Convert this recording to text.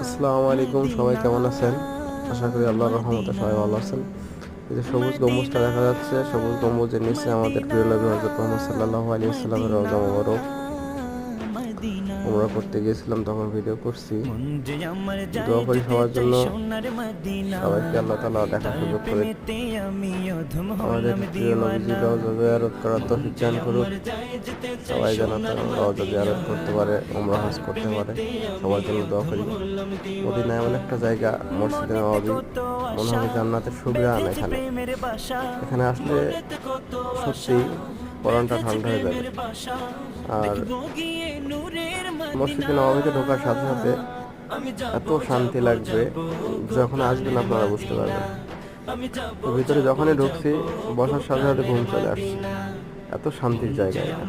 আসসালামু আলাইকুম, সবাই কেমন আছেন? আশা করি আল্লাহর রহমতে সবাই ভালো আছেন। এই যে সবুজ গম্বুজটা দেখা যাচ্ছে, সবুজ গম্বুজের নিচে আমাদের প্রিয় নবী হযরত মুহাম্মদ সাল্লাল্লাহু আলাইহি ওয়াসাল্লামের রওজা মোবারক। উমরা করতে গিয়েছিলাম, তখন ভিডিও করছি। দোয়া করি সবার জন্য, সবাইকে আল্লাহ তাআলা দেখার সুযোগ করে আমাদের প্রিয় নবীজির রওজা জিয়ারত করার তৌফিক দান করুক। সবাই যেন তার রওজা জিয়ারত করতে পারে, উমরা হজ করতে পারে। সবার জন্য দোয়া করি। মদিনা এমন একটা জায়গা, মসজিদে নববী মনে হবে জান্নাতের সুঘ্রাণ। এখানে এখানে আসলে সত্যি পরানটা ঠান্ডা হয়ে যাবে। আর মসজিদে নববীতে ঢোকার সাথে সাথে এত শান্তি লাগবে, যখন আসবেন আপনারা বুঝতে পারবেন। তো ভিতরে যখনই ঢুকছি, বসার সাথে সাথে ঘুম চলে আসছে। এত শান্তির জায়গা এটা।